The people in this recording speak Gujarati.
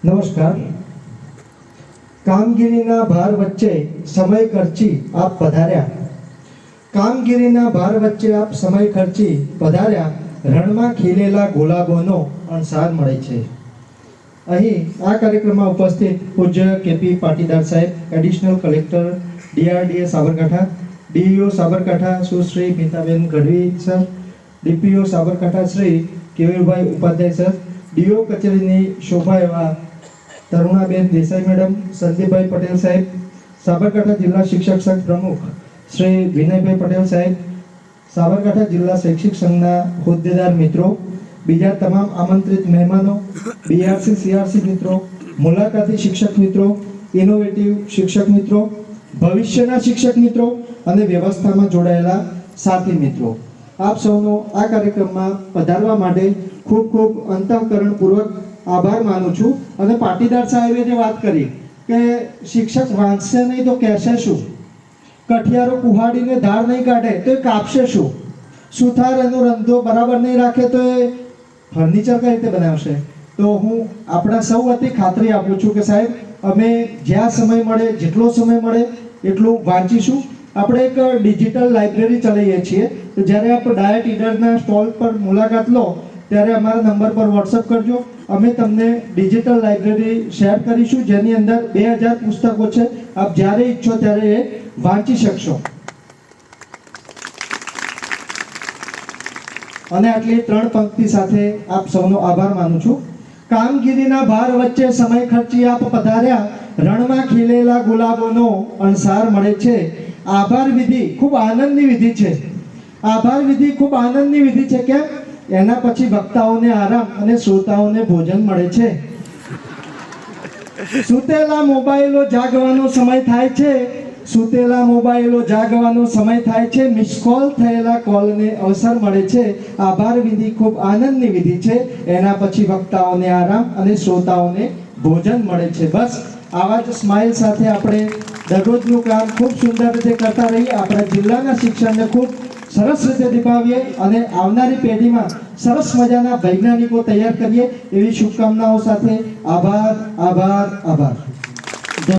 નમસ્કાર. કામગીરીના ભાર વચ્ચે સમય ખર્ચી આપ પધાર્યા. કામગીરીના ભાર વચ્ચે આપ સમય ખર્ચી પધાર્યા. રણમાં ખીલેલા ગુલાબોનો અણસાર મળે છે. અહીં આ કાર્યક્રમમાં ઉપસ્થિત પૂજ્ય કેપી પાટીદાર સાહેબ, additional collector DRDA Sabarkantha, DEO Sabarkantha Sushri Mitaben Gadhvi sir, DPO Sabarkantha Shri Kevirbhai Upadhyay sir, DO કચેરીની શોભા એવા તરુણાબેન દેસાઈ મેડમ, સંદીપભાઈ પટેલ સાહેબ, સાબરકાંઠા જિલ્લા શિક્ષક સંઘ પ્રમુખ શ્રી વિનયભાઈ પટેલ સાહેબ, સાબરકાંઠા જિલ્લા શૈક્ષિક સંઘના હોદ્દેદાર મિત્રો, બીજા તમામ આમંત્રિત મહેમાનો, BRC CRC મિત્રો, મુલાકાતી શિક્ષક મિત્રો, ઇનોવેટિવ શિક્ષક મિત્રો, ભવિષ્યના શિક્ષક મિત્રો અને વ્યવસ્થામાં જોડાયેલા સાથી મિત્રો, આપ સૌનો આ કાર્યક્રમમાં પધારવા માટે ખૂબ ખૂબ અંતઃકરણપૂર્વક આભાર માનું છું. અને પાટીદાર સાહેબે જે વાત કરી કે શિક્ષક વાંચશે નહીં તો કહેશે શું, કઠિયારો કુહાડીને ધાર નહીં કાઢે તો એ કાપશે શું, સુથાર એનો રંધો બરાબર નહીં રાખે તો એ ફર્નિચર કઈ રીતે બનાવશે. તો હું આપણા સૌ વતી ખાતરી આપું છું કે સાહેબ, અમે જ્યાં સમય મળે, જેટલો સમય મળે એટલું વાંચીશું. આપણે એક ડિજિટલ લાઇબ્રેરી ચલાવીએ છીએ, તો જ્યારે આપ ડાયટ ઈડરના સ્ટોલ પર મુલાકાત લો ત્યારે અમારા નંબર પર વોટ્સઅપ કરજો. અમે તમને ડિજિટલ લાઇબ્રેરી શેર કરીશું, જેની અંદર 2000 પુસ્તકો છે. આપ જ્યારે ઈચ્છો ત્યારે એ વાંચી શકશો. અને આટલી 3 પંક્તિ સાથે આપ સૌનો આભાર માનું છું. કામગીરીના ભાર વચ્ચે સમય ખર્ચી આપ પધાર્યા. રણમાં ખીલેલા ગુલાબોનો અણસાર મળે છે. આભાર વિધિ ખૂબ આનંદની વિધિ છે. આભાર વિધિ ખૂબ આનંદની વિધિ છે. કેમ? એના પછી વક્તાઓને આરામ અને શ્રોતાઓને ભોજન મળે છે. સુતેલા મોબાઈલો જાગવાનો સમય થાય છે. સુતેલા મોબાઈલો જાગવાનો સમય થાય છે. મિસ કોલ થયેલા કોલને અવસર મળે છે. આભાર વિધિ ખૂબ આનંદની વિધિ છે. એના પછી વક્તાઓને આરામ અને શ્રોતાઓને ભોજન મળે છે. બસ આવા જ સ્માઇલ સાથે આપણે દરરોજનું કામ ખૂબ સુંદર રીતે કરતા રહીએ. આપણા જિલ્લાના શિક્ષણને ખૂબ સરસ રીતે નિભાવીએ અને આવનારી પેઢીમાં સરસ મજાના વૈજ્ઞાનિકો તૈયાર કરીએ એવી શુભકામનાઓ સાથે આભાર, આભાર, આભાર.